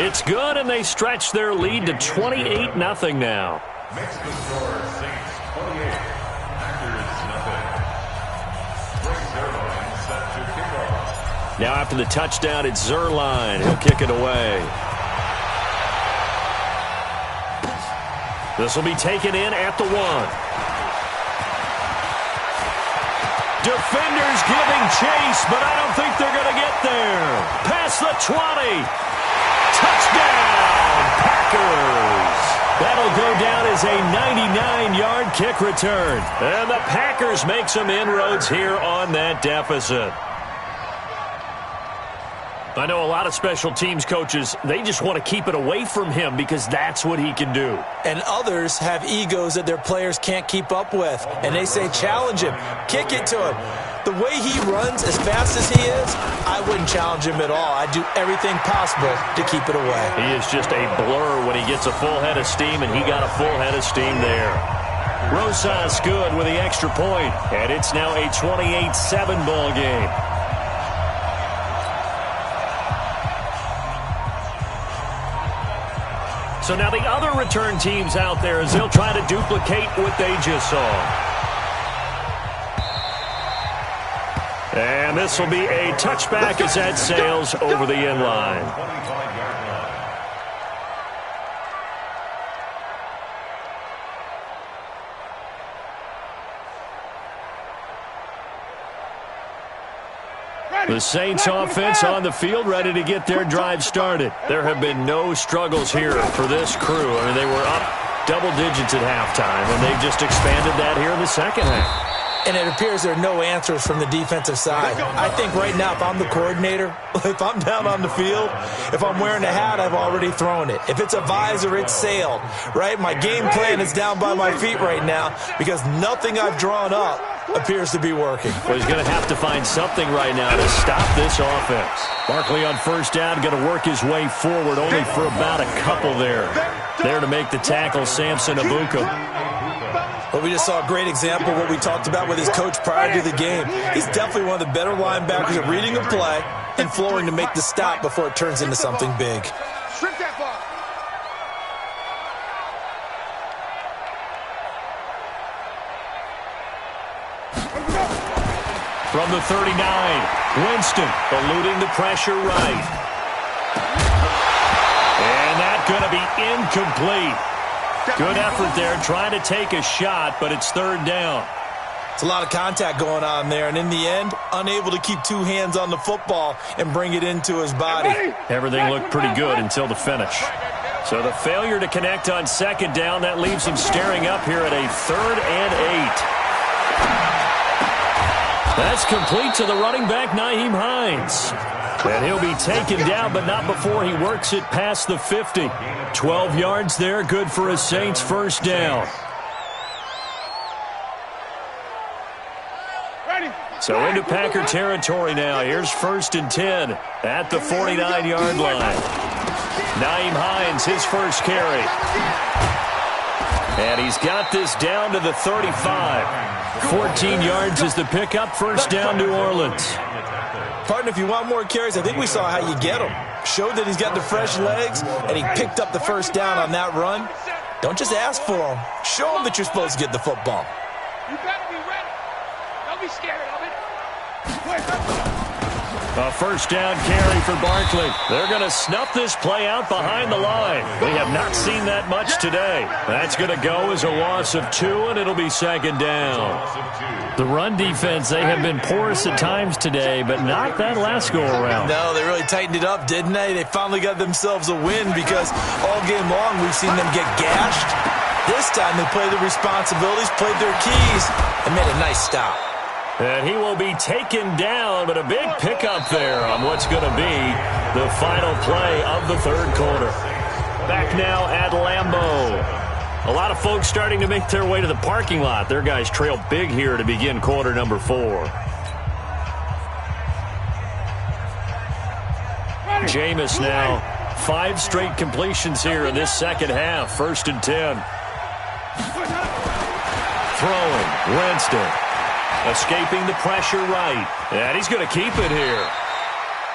It's good, and they stretch their lead to 28-0 now. Makes the score Saints 28, Packers nothing. Zerline set to kick off. Now after the touchdown, it's Zerline. He'll kick it away. This will be taken in at the 1. Defenders giving chase, but I don't think they're going to get there. Past the 20. Touchdown, Packers. That'll go down as a 99-yard kick return. And the Packers make some inroads here on that deficit. I know a lot of special teams coaches, they just want to keep it away from him because that's what he can do. And others have egos that their players can't keep up with. And they say, challenge him, kick it to him. The way he runs as fast as he is, I wouldn't challenge him at all. I'd do everything possible to keep it away. He is just a blur when he gets a full head of steam, and he got a full head of steam there. Rosas good with the extra point, and it's now a 28-7 ball game. So now the other return teams out there as they'll try to duplicate what they just saw. And this will be a touchback as that sails over the end line. The Saints offense on the field, ready to get their drive started. There have been no struggles here for this crew. I mean, they were up double digits at halftime, and they've just expanded that here in the second half. And it appears there are no answers from the defensive side. I think right now, if I'm the coordinator, if I'm down on the field, if I'm wearing a hat, I've already thrown it. If it's a visor, it's sailed, right? My game plan is down by my feet right now because nothing I've drawn up appears to be working. Well, he's going to have to find something right now to stop this offense. Barkley on first down, going to work his way forward only for about a couple there. There to make the tackle, Samson Abuka. But we just saw a great example of what we talked about with his coach prior to the game. He's definitely one of the better linebackers at reading a play and flowing to make the stop before it turns into something big. Strip that ball. From the 39, Winston eluding the pressure right. And that's going to be incomplete. Good effort there, trying to take a shot, but it's third down. It's a lot of contact going on there, and in the end, unable to keep two hands on the football and bring it into his body. Everything looked pretty good until the finish. So the failure to connect on second down, that leaves him staring up here at a 3rd and 8. That's complete to the running back, Nyheim Hines. And he'll be taken down, but not before he works it past the 50. 12 yards there, good for a Saints first down. So into Packer territory now. Here's 1st and 10 at the 49-yard line. Nyheim Hines, his first carry. And he's got this down to the 35. 14 yards is the pickup, first down, New Orleans. Partner, if you want more carries, I think we saw how you get them. Showed that he's got the fresh legs, and he picked up the first down on that run. Don't just ask for them. Show them that you're supposed to get the football. You better be ready. Don't be scared of it. A first down carry for Barkley. They're going to snuff this play out behind the line. We have not seen that much today. That's going to go as a loss of 2, and it'll be second down. The run defense, they have been porous at times today, but not that last go-around. No, they really tightened it up, didn't they? They finally got themselves a win because all game long we've seen them get gashed. This time they played their responsibilities, played their keys, and made a nice stop. And he will be taken down, but a big pickup there on what's going to be the final play of the third quarter. Back now at Lambeau. A lot of folks starting to make their way to the parking lot. Their guys trail big here to begin quarter number 4. Jameis now, 5 straight completions here in this second half. 1st and 10. Throwing, Winston. Escaping the pressure right. And he's going to keep it here.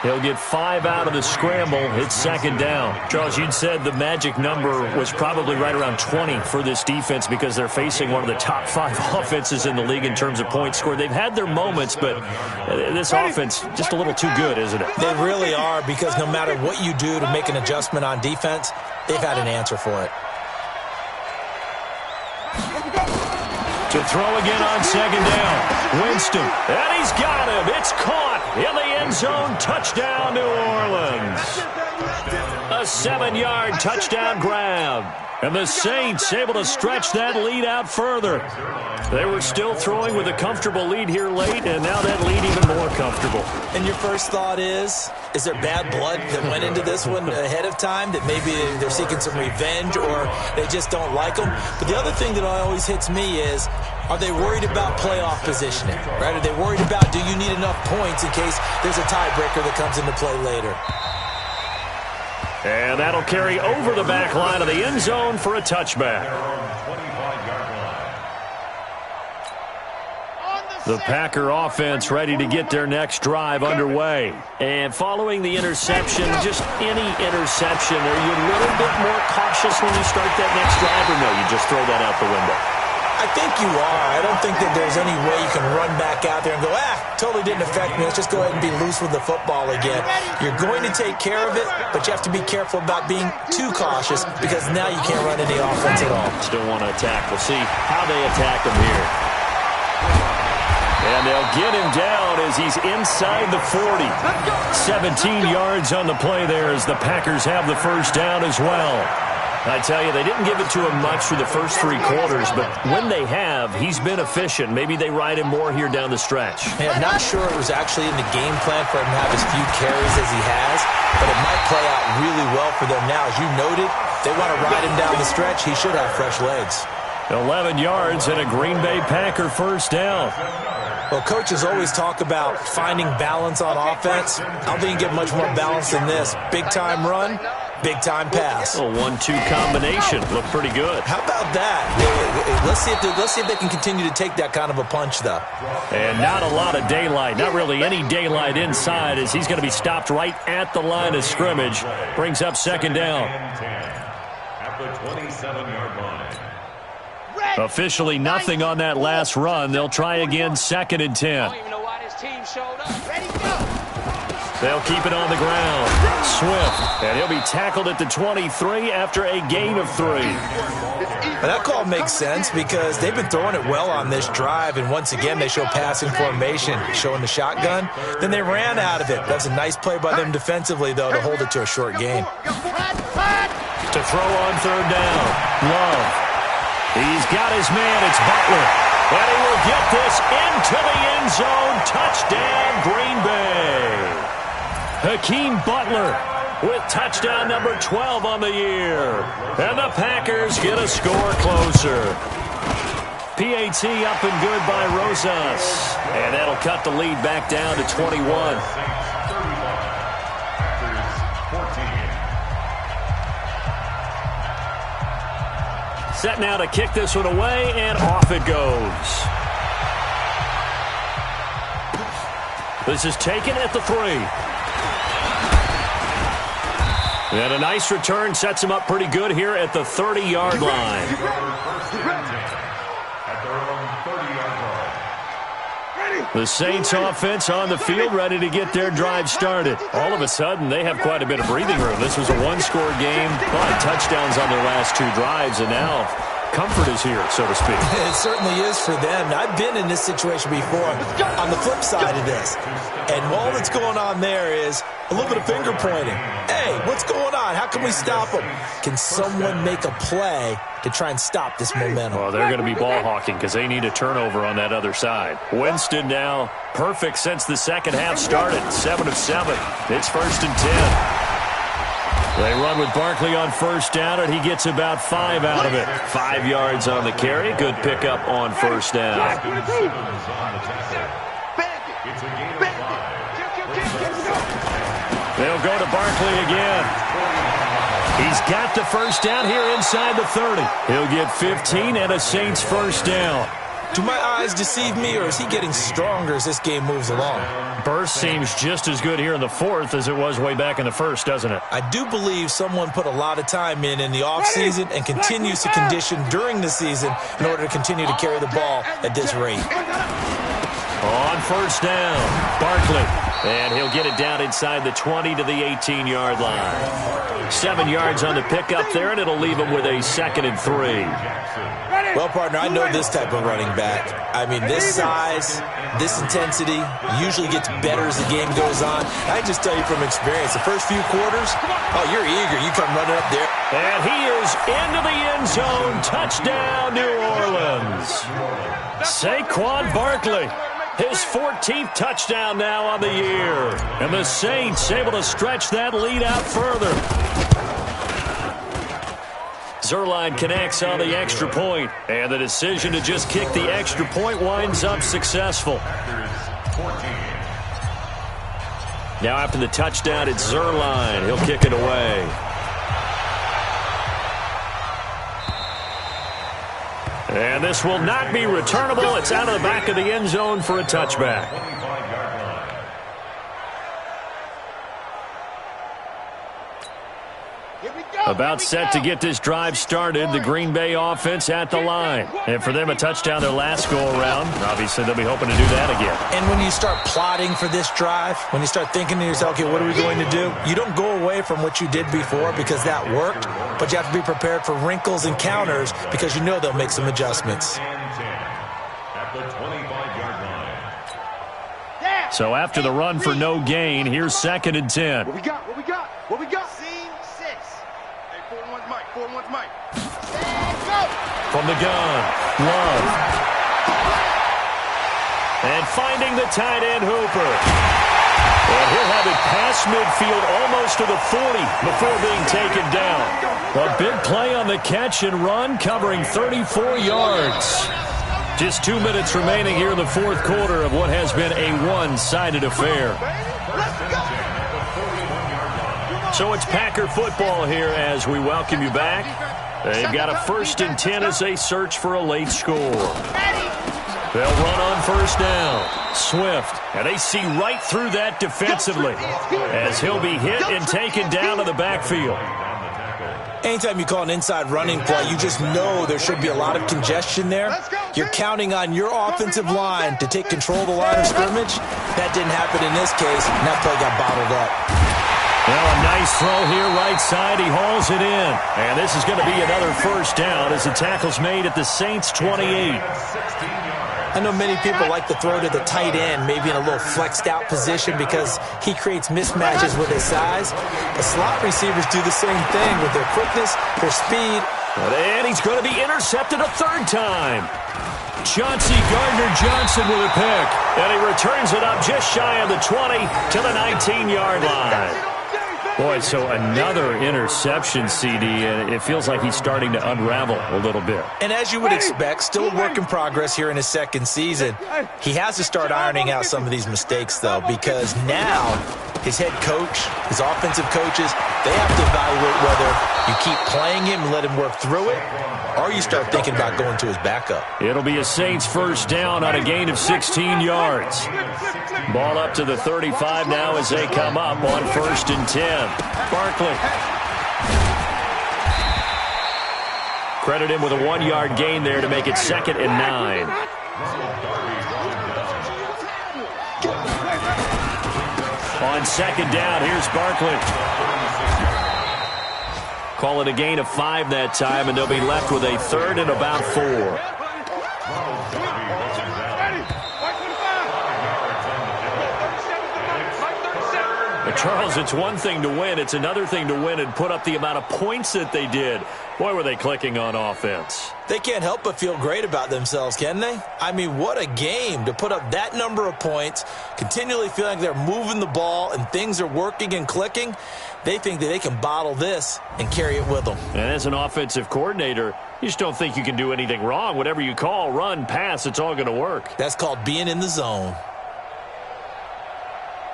He'll get 5 out of the scramble. It's second down. Charles, you'd said the magic number was probably right around 20 for this defense because they're facing one of the top 5 offenses in the league in terms of points scored. They've had their moments, but this offense just a little too good, isn't it? They really are, because no matter what you do to make an adjustment on defense, they've had an answer for it. To throw again on second down. Winston. And he's got him. It's caught in the end zone. Touchdown, New Orleans. A 7-yard touchdown grab. And the Saints able to stretch that lead out further. They were still throwing with a comfortable lead here late, and now that lead even more comfortable. And your first thought is there bad blood that went into this one ahead of time, that maybe they're seeking some revenge or they just don't like them? But the other thing that always hits me is, are they worried about playoff positioning? Right? Are they worried about, do you need enough points in case there's a tiebreaker that comes into play later? And that'll carry over the back line of the end zone for a touchback. The Packer offense ready to get their next drive underway. And following the interception, just any interception, are you a little bit more cautious when you start that next drive, or no, you just throw that out the window? I think you are. I don't think that there's any way you can run back out there and go, totally didn't affect me. Let's just go ahead and be loose with the football again. You're going to take care of it, but you have to be careful about being too cautious, because now you can't run any offense at all. Still want to attack. We'll see how they attack him here. And they'll get him down as he's inside the 40. 17 yards on the play there as the Packers have the first down as well. I tell you, they didn't give it to him much for the first 3 quarters, but when they have, he's been efficient. Maybe they ride him more here down the stretch. Hey, I'm not sure it was actually in the game plan for him to have as few carries as he has, but it might play out really well for them now. As you noted, they want to ride him down the stretch. He should have fresh legs. 11 yards and a Green Bay Packer first down. Well, coaches always talk about finding balance on offense. I don't think you get much more balance than this. Big-time run, big-time pass. A 1-2 combination. Looked pretty good. How about that? Let's see if they can continue to take that kind of a punch, though. And not a lot of daylight. Not really any daylight inside, as he's going to be stopped right at the line of scrimmage. Brings up second down. At the 27-yard line. Officially nothing on that last run. They'll try again, second and 10. I don't even know why this team showed up. Ready, go! They'll keep it on the ground. Swift, and he'll be tackled at the 23 after a gain of 3. But that call makes sense because they've been throwing it well on this drive, and once again they show passing formation, showing the shotgun. Then they ran out of it. That's a nice play by them defensively, though, to hold it to a short gain. To throw on third down, Love. He's got his man. It's Butler. And he will get this into the end zone. Touchdown, Green Bay. Hakeem Butler with touchdown number 12 on the year. And the Packers get a score closer. PAT up and good by Rosas. And that'll cut the lead back down to 21. Set now to kick this one away, and off it goes. This is taken at the 3. And a nice return sets him up pretty good here at the 30-yard line. The Saints offense on the field ready to get their drive started. All of a sudden, they have quite a bit of breathing room. This was a one-score game, but touchdowns on their last 2 drives, and now comfort is here, so to speak. It certainly is for them. I've been in this situation before on the flip side of this. And all that's going on there is a little bit of finger pointing. Hey, what's going on? How can we stop them? Can someone make a play to try and stop this momentum? Well, they're going to be ball hawking because they need a turnover on that other side. Winston now perfect since the second half started. 7 of 7. It's first and 10. They run with Barkley on first down, and he gets about 5 out of it. 5 yards on the carry. Good pickup on first down. They'll go to Barkley again. He's got the first down here inside the 30. He'll get 15 and a Saints first down. Do my eyes deceive me, or is he getting stronger as this game moves along? Burst seems just as good here in the fourth as it was way back in the first, doesn't it? I do believe someone put a lot of time in the offseason and continues to condition during the season in order to continue to carry the ball at this rate. On first down, Barkley. And he'll get it down inside the 20 to the 18-yard line. 7 yards on the pickup there, and it'll leave him with a 2nd and 3. Well, partner, I know this type of running back. I mean, this size, this intensity usually gets better as the game goes on. I just tell you from experience, the first few quarters, oh, you're eager. You come running up there. And he is into the end zone. Touchdown, New Orleans. Saquon Barkley. His 14th touchdown now on the year. And the Saints able to stretch that lead out further. Zuerlein connects on the extra point, and the decision to just kick the extra point winds up successful. Now after the touchdown, it's Zuerlein. He'll kick it away. And this will not be returnable. It's out of the back of the end zone for a touchback. About set to get this drive started. The Green Bay offense at the line. And for them, a touchdown their last go-around. Obviously, they'll be hoping to do that again. And when you start plotting for this drive, when you start thinking to yourself, okay, what are we going to do? You don't go away from what you did before because that worked, but you have to be prepared for wrinkles and counters because you know they'll make some adjustments. At the 25-yard line. So after the run for no gain, here's 2nd and 10. What we got? What we got? What we got? Scene 6. Hey, 4-1's Mike. 4-1's Mike. Go! From the gun, Love. And finding the tight end, Hooper. And he'll have it past midfield almost to the 40 before being taken down. A big play on the catch and run, covering 34 yards. Just 2 minutes remaining here in the fourth quarter of what has been a one-sided affair. So it's Packer football here as we welcome you back. They've got a 1st and 10 as they search for a late score. They'll run on first down. Swift. And they see right through that defensively as he'll be hit and taken down to the backfield. Anytime you call an inside running play, you just know there should be a lot of congestion there. You're counting on your offensive line to take control of the line of scrimmage. That didn't happen in this case, and that play got bottled up. Well, a nice throw here right side. He hauls it in. And this is going to be another first down as the tackle's made at the Saints' 28. I know many people like to throw to the tight end, maybe in a little flexed out position because he creates mismatches with his size. The slot receivers do the same thing with their quickness, their speed. And he's going to be intercepted a 3rd time. Chauncey Gardner-Johnson with a pick. And he returns it up just shy of the 20 to the 19-yard line. Boy, so another interception, CD, and it feels like he's starting to unravel a little bit. And as you would expect, still a work in progress here in his 2nd season. He has to start ironing out some of these mistakes, though, because now his head coach, his offensive coaches, they have to evaluate whether you keep playing him and let him work through it, or you start thinking about going to his backup. It'll be a Saints first down on a gain of 16 yards. Ball up to the 35 now as they come up on 1st and 10. Barkley. Credit him with a 1-yard gain there to make it 2nd and 9. On 2nd down, here's Barkley. Call it a gain of 5 that time, and they'll be left with a 3rd and about 4. Charles, it's one thing to win. It's another thing to win and put up the amount of points that they did. Boy, were they clicking on offense. They can't help but feel great about themselves, can they? I mean, what a game to put up that number of points, continually feel like they're moving the ball and things are working and clicking. They think that they can bottle this and carry it with them. And as an offensive coordinator, you just don't think you can do anything wrong. Whatever you call, run, pass, it's all going to work. That's called being in the zone.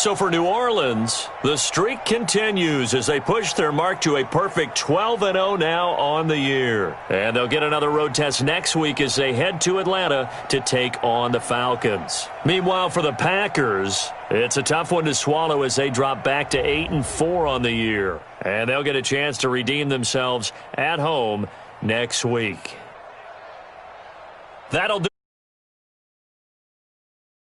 So for New Orleans, the streak continues as they push their mark to a perfect 12-0 now on the year. And they'll get another road test next week as they head to Atlanta to take on the Falcons. Meanwhile, for the Packers, it's a tough one to swallow as they drop back to 8-4 on the year. And they'll get a chance to redeem themselves at home next week. That'll do